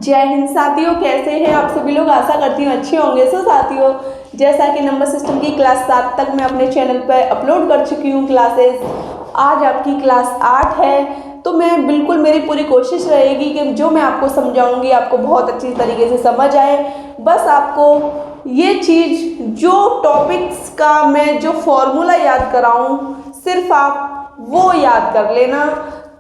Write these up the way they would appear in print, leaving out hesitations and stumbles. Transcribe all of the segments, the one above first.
जय हिंद साथियों, कैसे हैं आप सभी लोग। आशा करती हूँ अच्छे होंगे। सो साथियों, जैसा कि नंबर सिस्टम की क्लास 7 तक मैं अपने चैनल पर अपलोड कर चुकी हूँ क्लासेस। आज आपकी क्लास 8 है, तो मैं बिल्कुल मेरी पूरी कोशिश रहेगी कि जो मैं आपको समझाऊंगी आपको बहुत अच्छी तरीके से समझ आए। बस आपको ये चीज़, जो टॉपिक्स का मैं जो फॉर्मूला याद कराऊँ, सिर्फ आप वो याद कर लेना,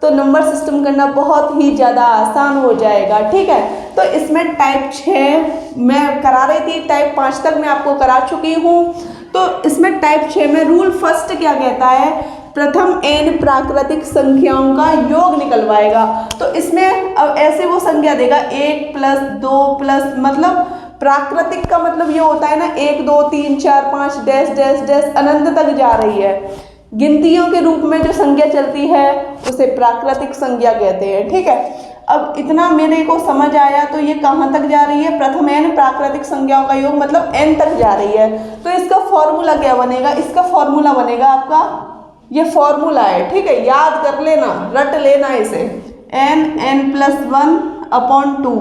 तो नंबर सिस्टम करना बहुत ही ज़्यादा आसान हो जाएगा। ठीक है, तो इसमें टाइप 6 मैं करा रही थी, टाइप 5 तक मैं आपको करा चुकी हूँ। तो इसमें टाइप 6 में रूल फर्स्ट क्या कहता है, प्रथम n प्राकृतिक संख्याओं का योग निकलवाएगा। तो इसमें अब ऐसे वो संख्या देगा 1 + 2 + मतलब प्राकृतिक का मतलब ये होता है ना 1 2 3 4 5 डैश डैश डैश अनंत तक जा रही है। गिनतियों के रूप में जो संख्या चलती है उसे प्राकृतिक संख्या कहते हैं। ठीक है, अब इतना मेरे को समझ आया। तो ये कहाँ तक जा रही है, प्रथम n प्राकृतिक संख्याओं का योग मतलब n तक जा रही है। तो इसका फॉर्मूला क्या बनेगा, इसका फॉर्मूला बनेगा आपका, ये फॉर्मूला है। ठीक है, याद कर लेना, रट लेना इसे, n+1/2।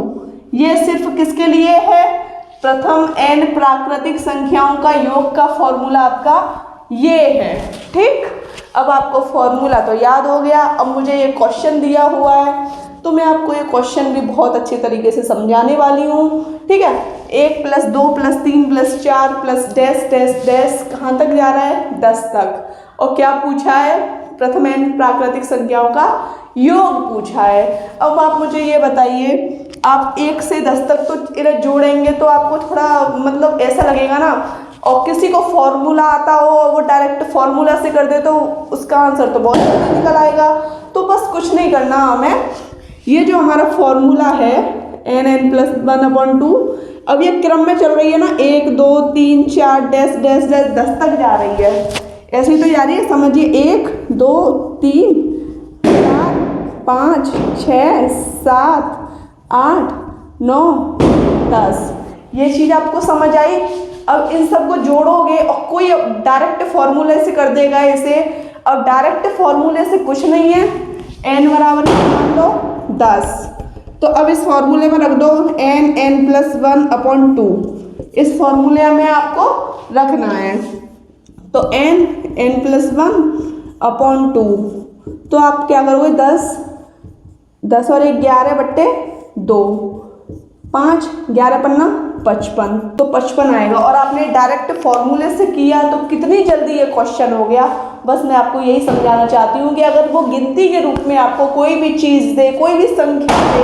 ये सिर्फ किसके लिए है, प्रथम n प्राकृतिक संख्याओं का योग का फॉर्मूला आपका ये है। ठीक, अब आपको फॉर्मूला तो याद हो गया। अब मुझे ये क्वेश्चन दिया हुआ है, तो मैं आपको ये क्वेश्चन भी बहुत अच्छे तरीके से समझाने वाली हूँ। ठीक है, 1 + 2 + 3 + 4 + डैश डैश डैश कहाँ तक जा रहा है, 10 तक। और क्या पूछा है, प्रथम n प्राकृतिक संख्याओं का योग पूछा है। अब आप मुझे ये बताइए, आप 1 से 10 तक तो इन्हें जोड़ेंगे तो आपको थोड़ा मतलब ऐसा लगेगा ना, और किसी को फॉर्मूला आता हो वो डायरेक्ट फॉर्मूला से कर दे तो उसका आंसर तो बहुत जल्दी निकल आएगा। तो बस कुछ नहीं करना हमें, ये जो हमारा फॉर्मूला है n+1/2, अब ये क्रम में चल रही है ना, 1 2 3 4 डैश डैश डैश 10 तक जा रही है। ऐसे ही तो जा रही है, समझिए 1 2 3 4 5 6 7 8 9 10। ये चीज़ आपको समझ आई। अब इन सबको जोड़ोगे और कोई डायरेक्ट फॉर्मूले से कर देगा इसे। अब डायरेक्ट फॉर्मूले से कुछ नहीं है, n बराबर मान लो 10। तो अब इस फॉर्मूले में रख दो n+1/2। इस फॉर्मूले में आपको रखना है, तो n+1/2। तो आप क्या करोगे, 10 और 11/2, 5 11 पन्ना 55, तो 55 आएगा। और आपने डायरेक्ट फॉर्मूले से किया तो कितनी जल्दी ये क्वेश्चन हो गया। बस मैं आपको यही समझाना चाहती हूँ कि अगर वो गिनती के रूप में आपको कोई भी चीज़ दे, कोई भी संख्या दे,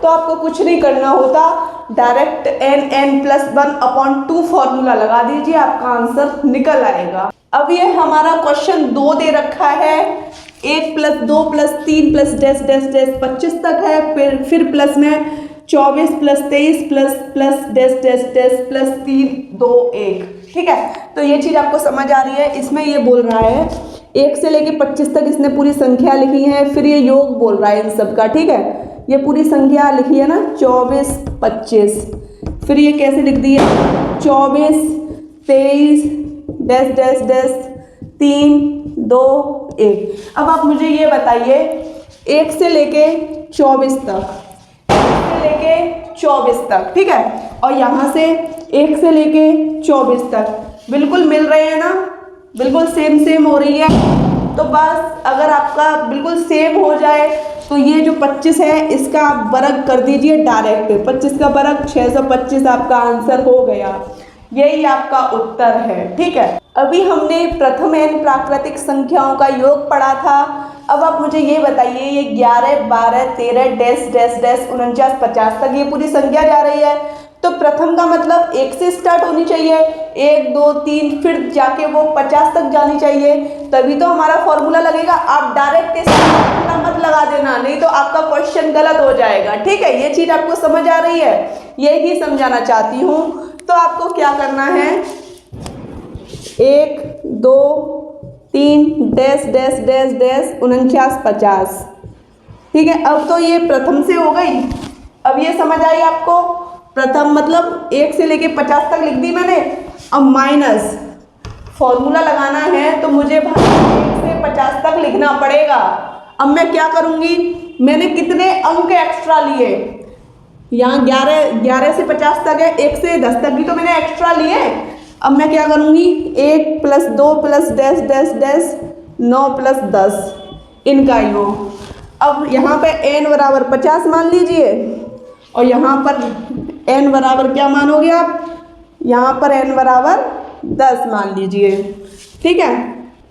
तो आपको कुछ नहीं करना होता, डायरेक्ट n+1/2 फॉर्मूला लगा दीजिए, आपका आंसर निकल आएगा। अब ये हमारा क्वेश्चन 2 दे रखा है, 1 + 2 + 3 + डैश डैश डैश 25 तक है। फिर प्लस में 24 + 23 + डैश डैश डैश +3 2 1। ठीक है, तो ये चीज़ आपको समझ आ रही है। इसमें ये बोल रहा है 1 से लेके 25 तक इसने पूरी संख्या लिखी है, फिर ये योग बोल रहा है इन सब का। ठीक है, ये पूरी संख्या लिखी है ना 24 25, फिर ये कैसे लिख दी है 24 23 डैश डैश डैश 3 2 1। अब आप मुझे ये बताइए, 1 से लेके 24 तक, लेके 24 तक, ठीक है, और यहाँ से 1 से लेके 24 तक बिल्कुल मिल रहे हैं ना, बिल्कुल सेम सेम हो रही है। तो बस अगर आपका बिल्कुल सेम हो जाए तो ये जो 25 है इसका आप वर्ग कर दीजिए डायरेक्ट, 25 का वर्ग 625 आपका आंसर हो गया। यही आपका उत्तर है। ठीक है, अभी हमने प्रथम n प्राकृतिक संख्याओं का योग पढ़ा था। अब आप मुझे ये बताइए, ये 11 12 13 डैश डैश डैश 49 50 तक ये पूरी संख्या जा रही है। तो प्रथम का मतलब 1 से स्टार्ट होनी चाहिए, 1 2 3 फिर जाके वो 50 तक जानी चाहिए, तभी तो हमारा फॉर्मूला लगेगा। आप डायरेक्ट इसका मत लगा देना, नहीं तो आपका क्वेश्चन गलत हो जाएगा। ठीक है, ये चीज़ आपको समझ आ रही है, यही समझाना चाहती हूँ। तो आपको क्या करना है, 1 2 3 डैश डैश डैश डैश 49 50। ठीक है, अब तो ये प्रथम से हो गई। अब ये समझ आई आपको, प्रथम मतलब 1 से लेके 50 तक लिख दी मैंने। अब माइनस फॉर्मूला लगाना है तो मुझे 1 से 50 तक लिखना पड़ेगा। अब मैं क्या करूँगी, मैंने कितने अंक एक्स्ट्रा लिए, यहाँ 11 से 50 तक है, 1 से 10 तक भी तो मैंने एक्स्ट्रा लिए। अब मैं क्या करूँगी, 1 + 2 + डैश डैश डैश 9 + 10 इनका योग। अब यहाँ पे n बराबर 50 मान लीजिए और यहाँ पर n बराबर क्या मानोगे आप, यहाँ पर n बराबर 10 मान लीजिए। ठीक है,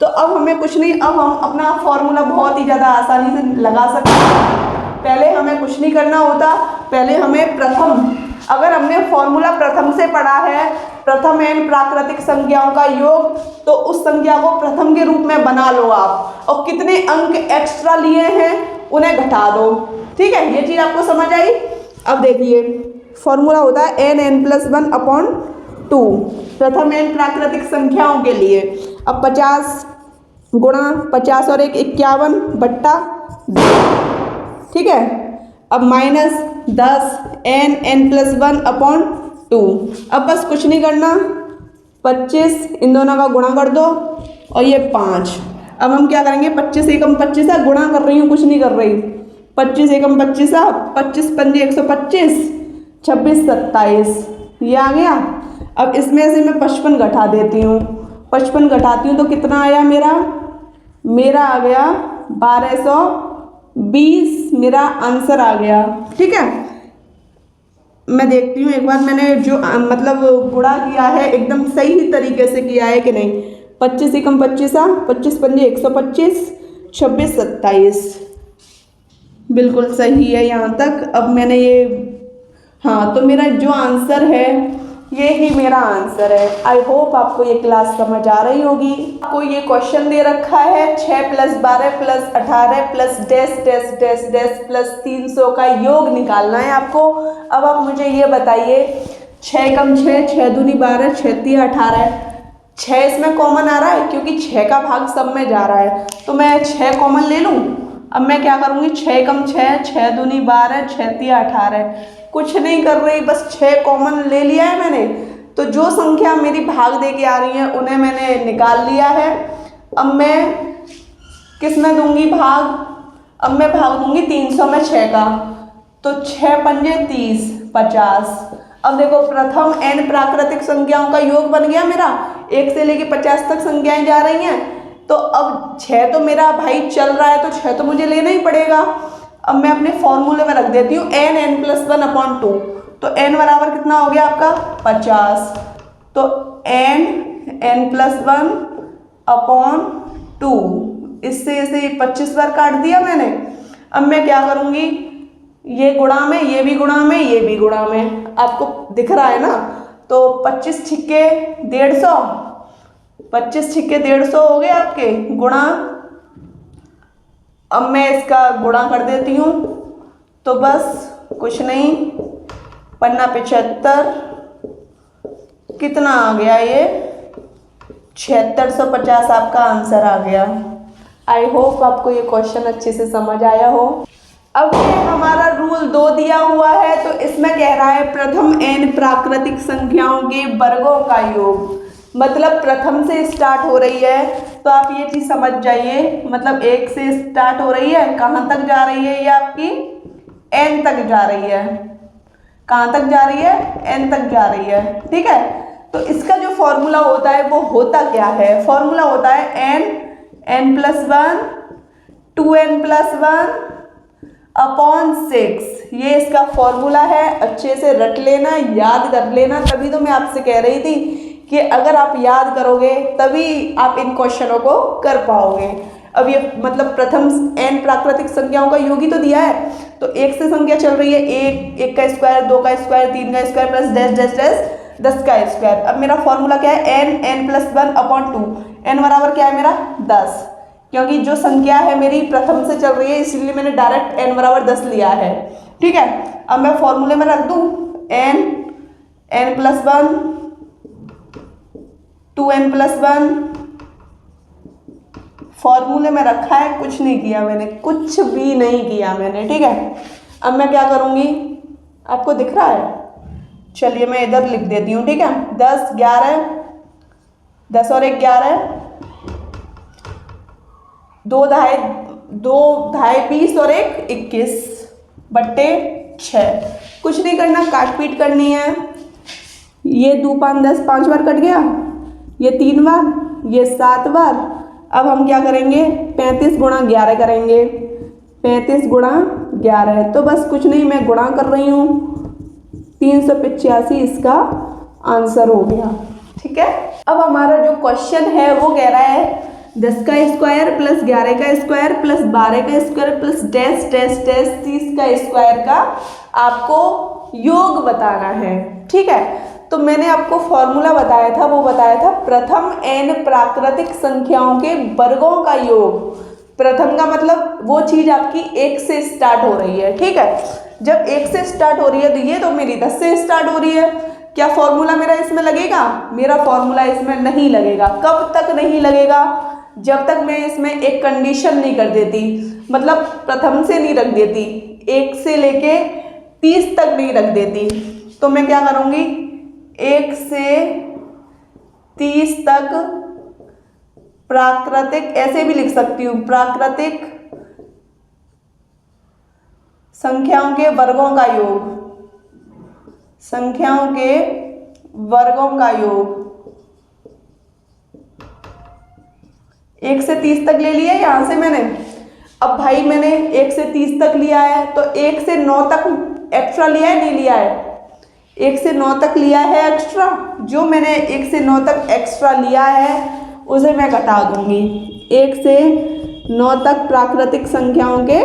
तो अब हमें कुछ नहीं, अब हम अपना फॉर्मूला बहुत ही ज़्यादा आसानी से लगा सकते हैं। पहले हमें कुछ नहीं करना होता, पहले हमें प्रथम, अगर हमने फॉर्मूला प्रथम से पढ़ा है, प्रथम n प्राकृतिक संख्याओं का योग, तो उस संख्या को प्रथम के रूप में बना लो आप, और कितने अंक एक्स्ट्रा लिए हैं उन्हें घटा दो। ठीक है, ये चीज़ आपको समझ आई। अब देखिए फॉर्मूला होता है n+1/2 प्रथम n प्राकृतिक संख्याओं के लिए। अब 50 गुणा 50 और 1 51 बट्टा 2। ठीक है, अब -10 n+1/2। अब बस कुछ नहीं करना, 25 इन दोनों का गुणा कर दो और ये 5। अब हम क्या करेंगे, 25 एकम 25 है, गुणा कर रही हूँ, कुछ नहीं कर रही। 25 एकम 25 है, 25 पंजे 125, 26 27 ये आ गया। अब इसमें से मैं 55 घटा देती हूँ, 55 घटाती हूँ तो कितना आया मेरा आ गया 1220, मेरा आंसर आ गया। ठीक है, मैं देखती हूँ एक बार मैंने जो मतलब गुणा किया है एकदम सही तरीके से किया है कि नहीं। 25 एकम 25 है, 25 पंजे 125, 26 27 बिल्कुल सही है यहाँ तक। अब मैंने ये, हाँ, तो मेरा जो आंसर है ये ही मेरा आंसर है। आई होप आपको ये क्लास समझ आ रही होगी। आपको ये क्वेश्चन दे रखा है 6 + 12 + 18 + डैश डैश डैश डैश + 300 का योग निकालना है आपको। अब आप मुझे ये बताइए, 6 एकम 6, 6 दूनी 12, 6 तिया 18, 6 इसमें कॉमन आ रहा है क्योंकि 6 का भाग सब में जा रहा है, तो मैं 6 कॉमन ले लूँ। अब मैं क्या करूँगी, 6 एकम 6, 6 दूनी 12, 6 तिया 18, कुछ नहीं कर रही, बस 6 कॉमन ले लिया है मैंने। तो जो संख्या मेरी भाग दे के आ रही है उन्हें मैंने निकाल लिया है। अब मैं किस में दूंगी भाग, अब मैं भाग दूंगी 300 में 6 का, तो 6 पंजे 30 50। अब देखो प्रथम n प्राकृतिक संख्याओं का योग बन गया मेरा, 1 से लेके 50 तक संख्याएं जा रही हैं। तो अब 6 तो मेरा भाई चल रहा है, तो 6 तो मुझे लेना ही पड़ेगा। अब मैं अपने फॉर्मूले में रख देती हूँ n+1/2। तो n बराबर कितना हो गया आपका 50, तो n+1/2, इससे इसे 25 बार काट दिया मैंने। अब मैं क्या करूँगी, ये गुणा में, ये भी गुणा में, ये भी गुणा में, आपको दिख रहा है ना। तो 25 छिक्के 150, 25 छिक्के 150 हो गए आपके गुणा। अब मैं इसका गुणा कर देती हूँ, तो बस कुछ नहीं, पन्ना 75 कितना आ गया, ये 7650 आपका आंसर आ गया। आई होप आपको ये क्वेश्चन अच्छे से समझ आया हो। अब ये हमारा रूल 2 दिया हुआ है, तो इसमें कह रहा है प्रथम n प्राकृतिक संख्याओं के वर्गों का योग, मतलब प्रथम से स्टार्ट हो रही है, तो आप ये चीज़ समझ जाइए, मतलब 1 से स्टार्ट हो रही है, कहाँ तक जा रही है, ये आपकी n तक जा रही है। कहाँ तक जा रही है, n तक जा रही है। ठीक है, तो इसका जो फॉर्मूला होता है वो होता क्या है, फॉर्मूला होता है n+1 2n+1/6। ये इसका फॉर्मूला है, अच्छे से रट लेना, याद कर लेना। तभी तो मैं आपसे कह रही थी कि अगर आप याद करोगे तभी आप इन क्वेश्चनों को कर पाओगे। अब ये मतलब प्रथम n प्राकृतिक संख्याओं का योग ही तो दिया है, तो 1 से संख्या चल रही है, 1 का स्क्वायर, 2 का स्क्वायर, 3 का square plus dash dash dash 10 का स्क्वायर। अब मेरा फॉर्मूला क्या है, n+1/2। n बराबर क्या है मेरा 10, क्योंकि जो संख्या है मेरी प्रथम से चल रही है इसलिए मैंने डायरेक्ट n बराबर 10 लिया है। ठीक है, अब मैं फॉर्मूले में रख दूं n+1 2n+1, फॉर्मूले में रखा है, कुछ नहीं किया मैंने, कुछ भी नहीं किया मैंने। ठीक है, अब मैं क्या करूँगी, आपको दिख रहा है, चलिए मैं इधर लिख देती हूँ। ठीक है, 10 11, 10 और 1 11, 2 ढाई 20 और 1 21 बट्टे 6। कुछ नहीं करना, काट पीट करनी है। ये 2 5 10, 5 बार कट गया, ये 3 बार, ये 7 बार। अब हम क्या करेंगे, 35 गुणा 11 करेंगे। 35 गुणा 11, तो बस कुछ नहीं, मैं गुणा कर रही हूँ। 385 इसका आंसर हो गया। ठीक है, अब हमारा जो क्वेश्चन है वो कह रहा है 10 का स्क्वायर प्लस 11 का स्क्वायर प्लस 12 का square plus dash dash dash 30 का स्क्वायर का आपको योग बताना है। ठीक है, तो मैंने आपको फॉर्मूला बताया था, वो बताया था प्रथम n प्राकृतिक संख्याओं के वर्गों का योग। प्रथम का मतलब वो चीज आपकी 1 से स्टार्ट हो रही है। ठीक है, जब 1 से स्टार्ट हो रही है तो ये तो मेरी 10 से स्टार्ट हो रही है। क्या फॉर्मूला मेरा इसमें लगेगा? मेरा फॉर्मूला इसमें नहीं लगेगा। कब तक नहीं लगेगा? जब तक मैं इसमें एक कंडीशन नहीं कर देती, मतलब प्रथम से नहीं रख देती, 1 से लेके 30 तक नहीं रख देती। तो मैं क्या करूँगी, 1 से 30 तक प्राकृतिक, ऐसे भी लिख सकती हूँ, प्राकृतिक संख्याओं के वर्गों का योग, संख्याओं के वर्गों का योग। 1 से 30 तक ले लिया यहाँ से मैंने। अब भाई मैंने 1 से 30 तक लिया है, तो 1 से 9 तक एक्स्ट्रा लिया है, नहीं लिया है? 1 से 9 तक लिया है एक्स्ट्रा। जो मैंने 1 से 9 तक एक्स्ट्रा लिया है उसे मैं घटा दूंगी। 1 से 9 तक प्राकृतिक संख्याओं के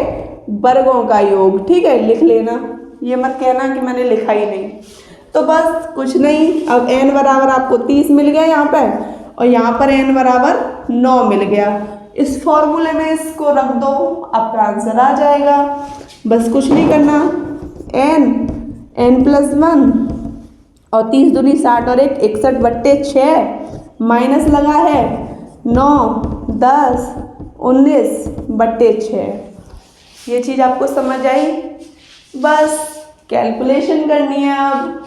वर्गों का योग। ठीक है, लिख लेना, ये मत कहना कि मैंने लिखा ही नहीं। तो बस कुछ नहीं, अब n बराबर आपको 30 मिल गया यहाँ पर, और यहाँ पर n बराबर 9 मिल गया। इस फॉर्मूले में इसको रख दो, आपका आंसर आ जाएगा। बस कुछ नहीं करना, n प्लस 1 और 30 दूनी 60 और 1 61/6 माइनस लगा है 9 10 19/6। ये चीज़ आपको समझ आई? बस कैलकुलेशन करनी है। अब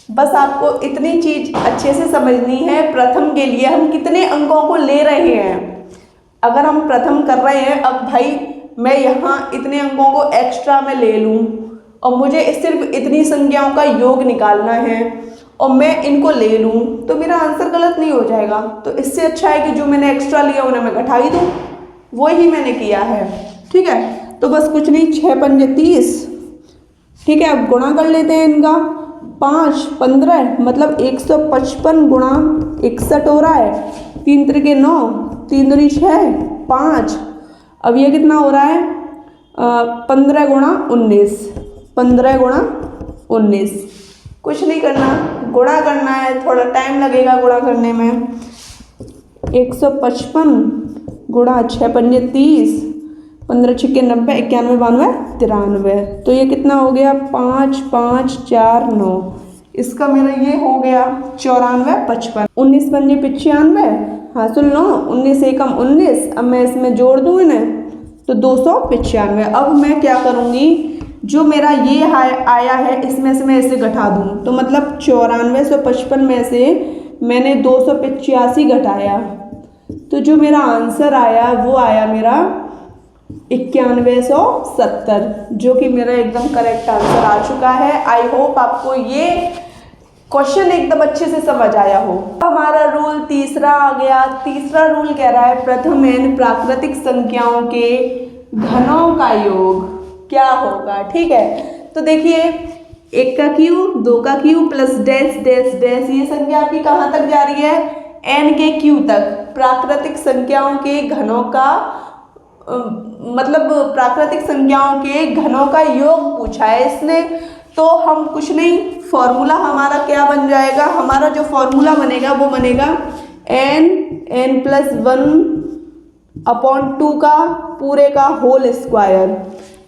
बस आपको इतनी चीज़ अच्छे से समझनी है, प्रथम के लिए हम कितने अंकों को ले रहे हैं। अगर हम प्रथम कर रहे हैं, अब भाई मैं यहाँ इतने अंकों को एक्स्ट्रा में ले लूँ और मुझे सिर्फ इतनी संख्याओं का योग निकालना है और मैं इनको ले लूँ, तो मेरा आंसर गलत नहीं हो जाएगा। तो इससे अच्छा है कि जो मैंने एक्स्ट्रा लिया उन्हें मैं घटा ही दूँ, वही मैंने किया है। ठीक है, तो बस कुछ नहीं, 6 पंजे 30। ठीक है, अब गुणा कर लेते हैं इनका। 5 15 मतलब 155 गुणा 61 हो रहा है। 3 त्रिके 9, 3 दूनी 6 5। अब ये कितना हो रहा है, 15 गुणा 19, 15 गुणा 19। कुछ नहीं करना, गुणा करना है, थोड़ा टाइम लगेगा गुणा करने में। 155 गुणा 6 पंजे 30, 15 छिक्के 90, 91 92 93। तो ये कितना हो गया, 5 5 4 9। इसका मेरा ये हो गया 94 55। 19 पंजे 95 हासिल 9, 19 एकम 19। अब मैं इसमें जोड़ दूँ इन्हें तो 295। अब मैं क्या करूँगी, जो मेरा ये आया है इसमें से मैं इसे घटा दूँ, तो मतलब 9455 में से मैंने 285 घटाया, तो जो मेरा आंसर आया वो आया मेरा 9170, जो कि मेरा एकदम करेक्ट आंसर आ चुका है। आई होप आपको ये क्वेश्चन एकदम अच्छे से समझ आया हो। हमारा रूल तीसरा आ गया। तीसरा रूल कह रहा है प्रथम n प्राकृतिक संख्याओं के घनों का योग क्या होगा। ठीक है, तो देखिए 1 का क्यू, 2 का Q plus dash dash dash, ये संख्या आपकी कहाँ तक जा रही है, n के क्यू तक। प्राकृतिक संख्याओं के घनों का मतलब प्राकृतिक संख्याओं के घनों का योग पूछा है इसने। तो हम कुछ नहीं, फॉर्मूला हमारा क्या बन जाएगा, हमारा जो फॉर्मूला बनेगा वो बनेगा n प्लस 1/2 का पूरे का होल स्क्वायर।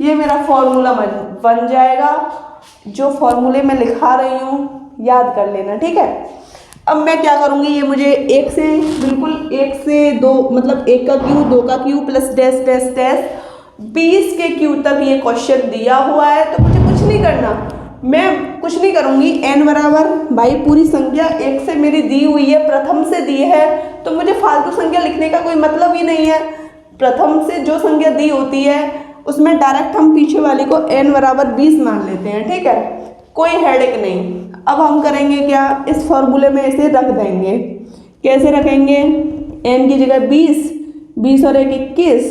ये मेरा फॉर्मूला बन जाएगा। जो फॉर्मूले में लिखा रही हूँ याद कर लेना। ठीक है, अब मैं क्या करूँगी, ये मुझे 1 से बिल्कुल 1 से 2 मतलब 1 का क्यू, 2 का Q plus dash dash dash 20 के क्यू तक ये क्वेश्चन दिया हुआ है। तो मुझे कुछ नहीं करना, मैं कुछ नहीं करूँगी। n बराबर भाई पूरी संख्या 1 से मेरी दी हुई है, प्रथम से दी है, तो मुझे फालतू संख्या लिखने का कोई मतलब ही नहीं है। प्रथम से जो संख्या दी होती है उसमें डायरेक्ट हम पीछे वाली को n बराबर 20 मान लेते हैं। ठीक है, कोई हेडेक नहीं। अब हम करेंगे क्या, इस फॉर्मूले में इसे रख देंगे। कैसे रखेंगे, n की जगह 20, 20 और 1 21,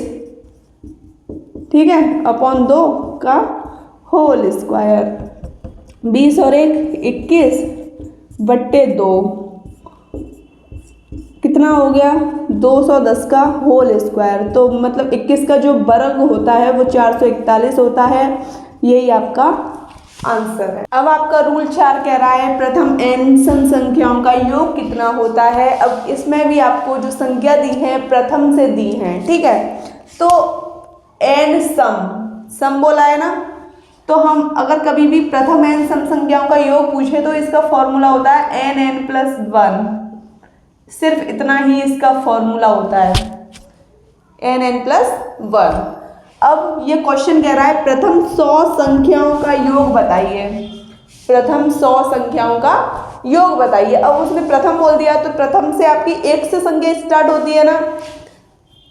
ठीक है, अपॉन 2 का होल स्क्वायर, 20 और 1 21 बट्टे 2, कितना हो गया 210 का होल स्क्वायर। तो मतलब 21 का जो वर्ग होता है वो 441 होता है। यही आपका आंसर है। अब आपका रूल 4 कह रहा है प्रथम n सम संख्याओं का योग कितना होता है। अब इसमें भी आपको जो संख्या दी है प्रथम से दी है, ठीक है। तो n सम बोला है ना, तो हम अगर कभी भी प्रथम n सम संख्याओं का योग पूछे तो इसका फॉर्मूला होता है n+1, सिर्फ इतना ही इसका फॉर्मूला होता है n+1। अब ये क्वेश्चन कह रहा है प्रथम 100 संख्याओं का योग बताइए, प्रथम 100 संख्याओं का योग बताइए। अब उसने प्रथम बोल दिया तो प्रथम से आपकी 1 से संख्या स्टार्ट होती है ना,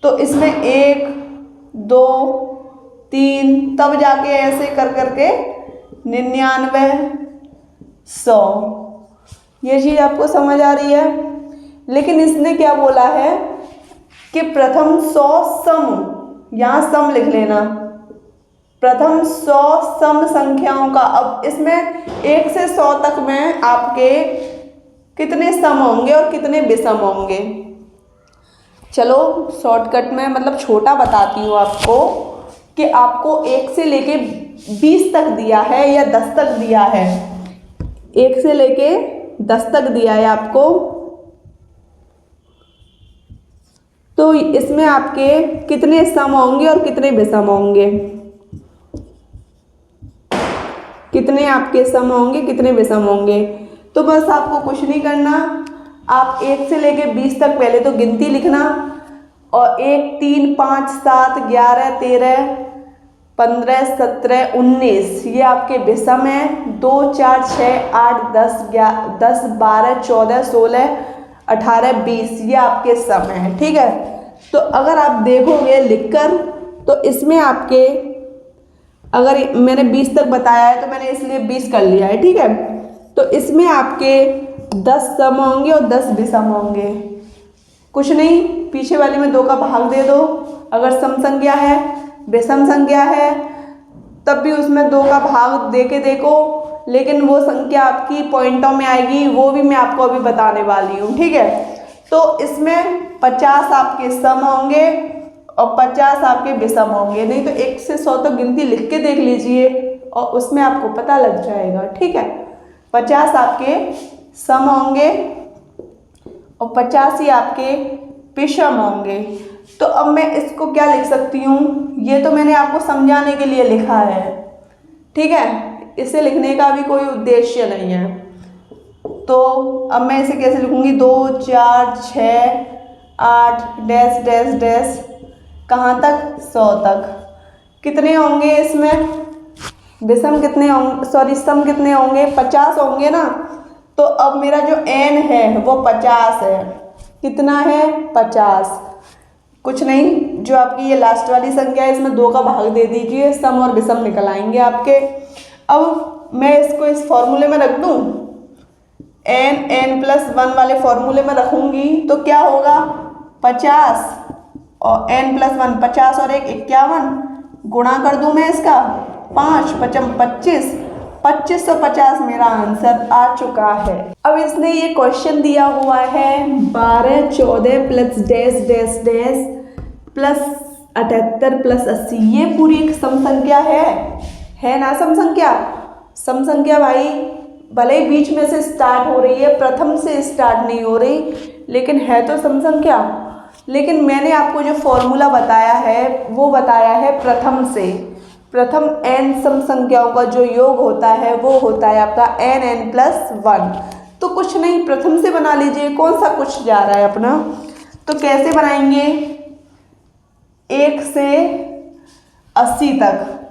तो इसमें 1 2 3 तब जाके ऐसे कर करके 99 100, ये चीज़ आपको समझ आ रही है। लेकिन इसने क्या बोला है कि प्रथम 100 सम, यहाँ सम लिख लेना, प्रथम 100 सम संख्याओं का। अब इसमें 1 से 100 तक में आपके कितने सम होंगे और कितने विषम होंगे। चलो शॉर्टकट में मतलब छोटा बताती हूँ आपको कि आपको 1 से लेके 20 तक दिया है या 10 तक दिया है, 1 से लेके 10 तक दिया है आपको, तो इसमें आपके कितने सम होंगे और कितने विषम होंगे, कितने आपके सम होंगे कितने विषम होंगे। तो बस आपको कुछ नहीं करना, आप 1 से लेके 20 तक पहले तो गिनती लिखना, और 1 3 5 7 11 13 15 17 19 ये आपके विषम है, 2 4 6 8 10 12 14 16 18 20 ये आपके सम है, ठीक है। तो अगर आप देखोगे लिखकर तो इसमें आपके, अगर मैंने 20 तक बताया है तो मैंने इसलिए 20 कर लिया है, ठीक है। तो इसमें आपके 10 सम होंगे और 10 विषम होंगे। कुछ नहीं, पीछे वाले में 2 का भाग दे दो, अगर सम संख्या है विषम संख्या है तब भी उसमें 2 का भाग दे के देखो, लेकिन वो संख्या आपकी पॉइंटों में आएगी, वो भी मैं आपको अभी बताने वाली हूँ, ठीक है। तो इसमें 50 आपके सम होंगे और 50 आपके विषम होंगे। नहीं तो 1 से 100 तक गिनती लिख के देख लीजिए और उसमें आपको पता लग जाएगा, ठीक है। 50 आपके सम होंगे और 50 ही आपके विषम होंगे। तो अब मैं इसको क्या लिख सकती हूँ, ये तो मैंने आपको समझाने के लिए लिखा है, ठीक है, इसे लिखने का भी कोई उद्देश्य नहीं है। तो अब मैं इसे कैसे लिखूँगी, 2 4 6 8 डैश डैश डैश कहाँ तक 100 तक। कितने होंगे इसमें विषम कितने होंगे, सॉरी सम कितने होंगे, 50 होंगे ना। तो अब मेरा जो n है वो 50 है, कितना है 50। कुछ नहीं, जो आपकी ये लास्ट वाली संख्या है इसमें 2 का भाग दे दीजिए, सम और विषम निकल आएंगे आपके। अब मैं इसको इस फॉर्मूले में रख दूँ, n+1 वाले फॉर्मूले में रखूँगी तो क्या होगा 50 और n+1 50 और 1 51, गुणा कर दूँ मैं इसका 5 5 25, 2550 मेरा आंसर आ चुका है। अब इसने ये क्वेश्चन दिया हुआ है 12 14 plus dash dash dash plus 78 plus 80, ये पूरी एक सम संख्या है ना, सम संख्या। सम संख्या भाई भले ही बीच में से स्टार्ट हो रही है, प्रथम से स्टार्ट नहीं हो रही, लेकिन है तो सम संख्या। लेकिन मैंने आपको जो फॉर्मूला बताया है वो बताया है प्रथम से। प्रथम n सम संख्याओं का जो योग होता है वो होता है आपका n+1। तो कुछ नहीं, प्रथम से बना लीजिए, कौन सा कुछ जा रहा है अपना। तो कैसे बनाएंगे, 1 से 80 तक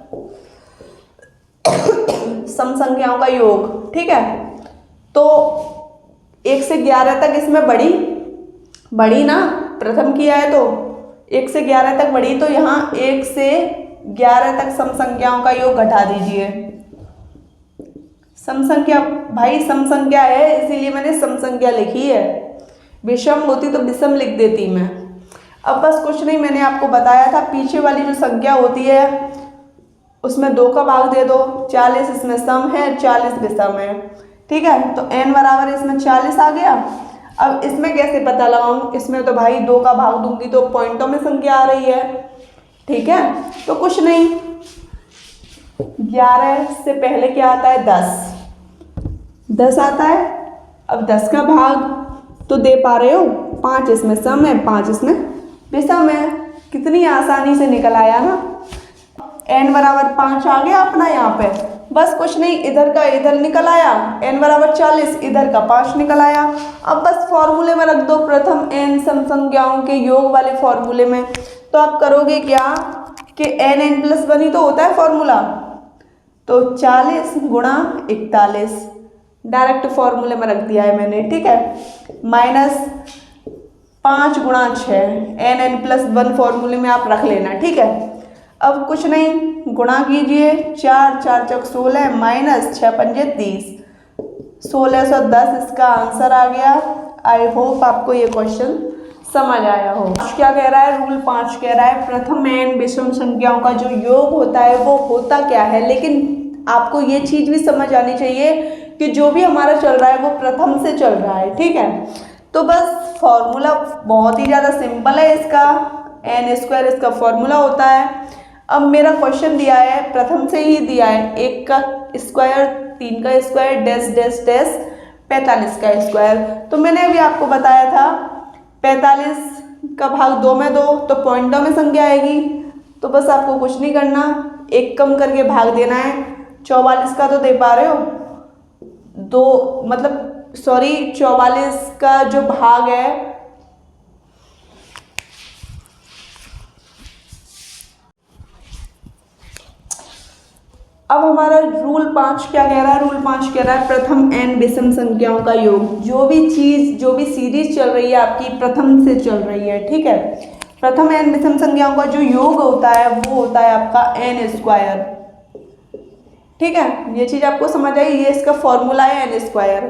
सम संख्याओं का योग, ठीक है। तो 1 से 11 तक इसमें बड़ी ना, प्रथम किया है तो 1 से 11 तक बड़ी, तो यहाँ 1 से 11 तक सम संख्याओं का योग घटा दीजिए, सम संख्या, भाई सम संख्या है इसीलिए मैंने सम संख्या लिखी है, विषम होती तो विषम लिख देती मैं। अब बस कुछ नहीं, मैंने आपको बताया था पीछे वाली जो संख्या होती है उसमें 2 का भाग दे दो, 40 इसमें सम है, 40 विषम है, ठीक है। तो n बराबर इसमें 40 आ गया। अब इसमें कैसे पता लगाऊं, इसमें तो भाई 2 का भाग दूंगी तो पॉइंटों में संख्या आ रही है, ठीक है। तो कुछ नहीं, 11 से पहले क्या आता है 10 आता है। अब 10 का भाग तो दे पा रहे हो, 5 इसमें सम है, 5 इसमें विषम है, कितनी आसानी से निकल आया ना। n बराबर 5 आ गया अपना यहाँ पे, बस कुछ नहीं, इधर का इधर निकल आया, n बराबर 40 इधर का 5 निकल आया। अब बस फॉर्मूले में रख दो, प्रथम n सम संख्याओं के योग वाले फॉर्मूले में। तो आप करोगे क्या कि n+1 ही तो होता है फॉर्मूला, तो 40 गुणा 41 डायरेक्ट फॉर्मूले में रख दिया है मैंने, ठीक है। माइनस 5 गुणा 6 n+1 फॉर्मूले में आप रख लेना, ठीक है। अब कुछ नहीं, गुणा कीजिए, 4 4 चौक 16 माइनस 6 पंजे 30, 1610 इसका आंसर आ गया। आई होप आपको ये क्वेश्चन समझ आया हो। क्या कह रहा है, रूल 5 कह रहा है प्रथम n विषम संख्याओं का जो योग होता है वो होता क्या है। लेकिन आपको ये चीज़ भी समझ आनी चाहिए कि जो भी हमारा चल रहा है वो प्रथम से चल रहा है, ठीक है। तो बस फॉर्मूला बहुत ही ज़्यादा सिंपल है इसका, n² इसका फॉर्मूला होता है। अब मेरा क्वेश्चन दिया है प्रथम से ही दिया है, 1 का स्क्वायर, 3 का स्क्वायर, डैश डैश डैश 45 का स्क्वायर। तो मैंने अभी आपको बताया था 45 का भाग 2 में दो तो पॉइंटों में संख्या आएगी। तो बस आपको कुछ नहीं करना, 1 कम करके भाग देना है। 44 का तो दे पा रहे हो, 44 का जो भाग है अब हमारा रूल 5 क्या कह रहा है, रूल 5 कह रहा है प्रथम n विषम संख्याओं का योग। जो भी चीज़, जो भी सीरीज चल रही है आपकी प्रथम से चल रही है, ठीक है। प्रथम n विषम संख्याओं का जो योग होता है वो होता है आपका n², ठीक है। ये चीज़ आपको समझ आई, ये इसका फॉर्मूला है n²।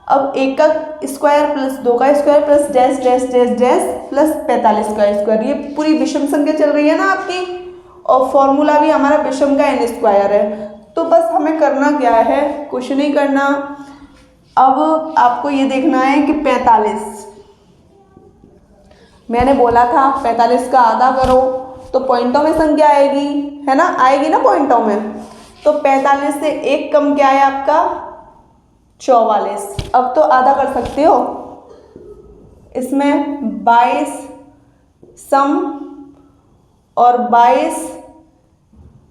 अब 1 का स्क्वायर प्लस 2 का square plus dash dash dash dash plus 45 का स्क्वायर, ये पूरी विषम संख्या चल रही है ना आपकी, और फॉर्मूला भी हमारा विषम का n² है। तो बस हमें करना क्या है, कुछ नहीं करना। अब आपको ये देखना है कि 45, मैंने बोला था 45 का आधा करो तो पॉइंटों में संख्या आएगी, है ना, आएगी ना पॉइंटों में। तो 45 से 1 कम क्या है आपका 44। अब तो आधा कर सकते हो, इसमें 22 सम और 22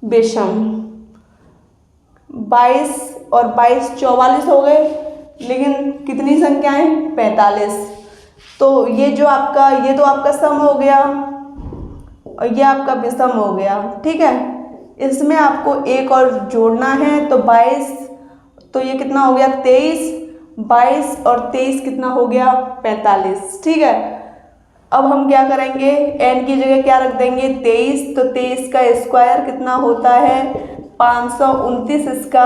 विषम, 22 और 22 44 हो गए, लेकिन कितनी संख्याएं 45। तो ये जो आपका, ये तो आपका सम हो गया और ये आपका विषम हो गया, ठीक है। इसमें आपको एक और जोड़ना है, तो 22, तो ये कितना हो गया 23, 22 और 23 कितना हो गया 45, ठीक है। अब हम क्या करेंगे, n की जगह क्या रख देंगे 23, तो 23 का स्क्वायर कितना होता है 529 इसका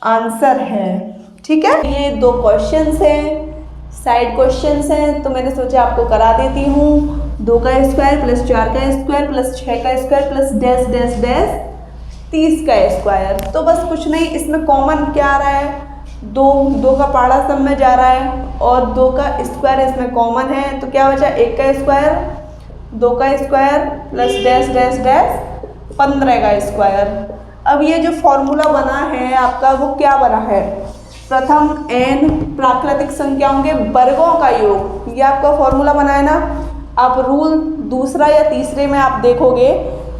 आंसर है, ठीक है। ये 2 क्वेश्चंस हैं, साइड क्वेश्चंस हैं, तो मैंने सोचा आपको करा देती हूँ। 2 का स्क्वायर प्लस 4 का स्क्वायर प्लस 6 का square plus dash dash dash 30 का स्क्वायर। तो बस कुछ नहीं, इसमें कॉमन क्या आ रहा है, 2 का पाड़ा सब में जा रहा है और 2 का स्क्वायर इसमें कॉमन है, तो क्या बचा 1 का स्क्वायर, 2 का square plus dash dash dash 15 का स्क्वायर। अब ये जो फॉर्मूला बना है आपका वो क्या बना है, प्रथम n प्राकृतिक संख्याओं के वर्गों का योग, ये आपका फॉर्मूला बना है ना। आप रूल दूसरा या तीसरे में आप देखोगे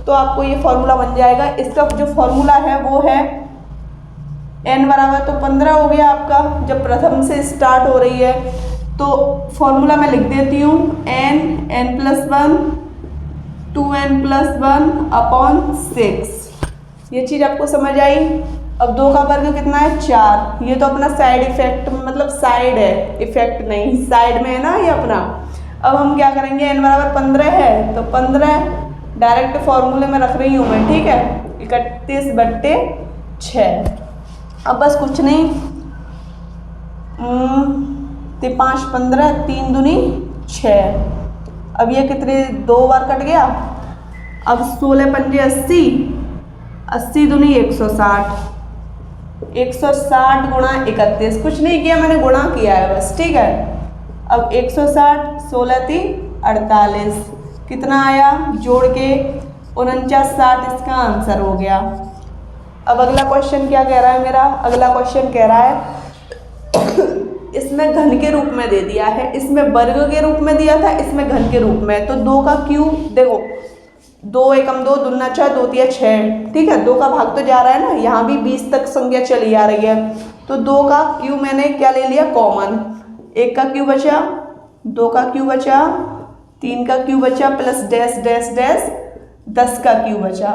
तो आपको ये फॉर्मूला बन जाएगा। इसका जो फॉर्मूला है वो है n बराबर तो 15 हो गया आपका, जब प्रथम से स्टार्ट हो रही है। तो फॉर्मूला मैं लिख देती हूँ, n+1 2n+1 अपॉन 6। ये चीज़ आपको समझ आई। अब 2 का वर्ग कितना है 4, ये तो अपना साइड इफेक्ट, मतलब साइड है, इफेक्ट नहीं, साइड में है ना ये अपना। अब हम क्या करेंगे, n बराबर 15 है तो 15 डायरेक्ट फॉर्मूले में रख रही हूँ मैं, ठीक है, 31/6। अब बस कुछ नहीं, 5 15, 3 दूनी 6। अब ये कितने 2 बार कट गया। अब 16 पंजे 80, 80 दूनी 160, 160 गुणा 31, कुछ नहीं किया मैंने, गुणा किया है बस, ठीक है। अब 160, 16 3 48, कितना आया जोड़ के 49 60, इसका आंसर हो गया। अब अगला क्वेश्चन क्या कह रहा है मेरा, अगला क्वेश्चन कह रहा है इसमें घन के रूप में दे दिया है, इसमें वर्ग के रूप में दिया था, इसमें घन के रूप में। तो 2 का क्यूब, देखो 2 एकम 2, दूना 4, 2 तिया 6, ठीक है। 2 का भाग तो जा रहा है ना, यहाँ भी 20 तक संख्या चली आ रही है। तो 2 का क्यूब मैंने क्या ले लिया, कॉमन। 1 का क्यूब बचा, 2 का क्यूब बचा, 3 का क्यूब बचा, प्लस डैश डैश डैश 10 का क्यूब बचा।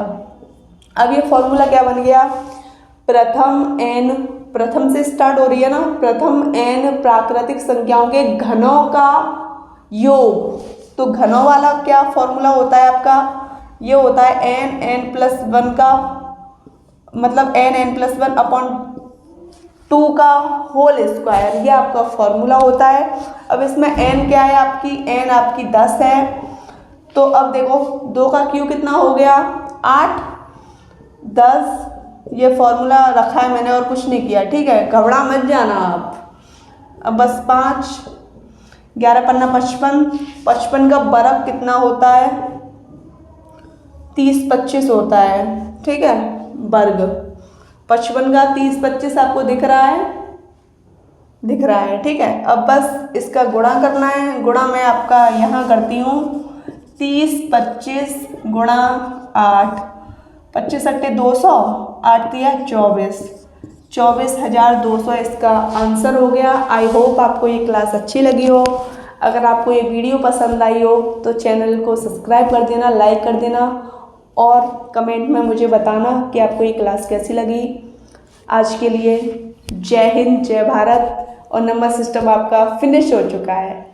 अब ये फॉर्मूला क्या बन गया, प्रथम n, प्रथम से स्टार्ट हो रही है ना, प्रथम n प्राकृतिक संख्याओं के घनों का योग। तो घनों वाला क्या फॉर्मूला होता है आपका, ये होता है n+1 का, मतलब n+1 अपॉन 2 का होल स्क्वायर, ये आपका फॉर्मूला होता है। अब इसमें n क्या है आपकी, n आपकी 10 है। तो अब देखो 2 का क्यू कितना हो गया 8, 10, ये फॉर्मूला रखा है मैंने और कुछ नहीं किया, ठीक है, घबरा मत जाना आप। अब बस 5, 11 पन्ना 55, 55 का वर्ग कितना होता है 30 25 होता है, ठीक है, वर्ग 55 का 30 25 आपको दिख रहा है, दिख रहा है, ठीक है। अब बस इसका गुणा करना है, गुणा मैं आपका यहाँ करती हूँ 30 25 गुणा 8, 25 अट्टे 200, 8 तिया 24, 24,200 इसका आंसर हो गया। आई होप आपको ये क्लास अच्छी लगी हो। अगर आपको ये वीडियो पसंद आई हो तो चैनल को सब्सक्राइब कर देना, लाइक कर देना और कमेंट में मुझे बताना कि आपको ये क्लास कैसी लगी। आज के लिए जय हिंद, जय भारत, और नंबर सिस्टम आपका फिनिश हो चुका है।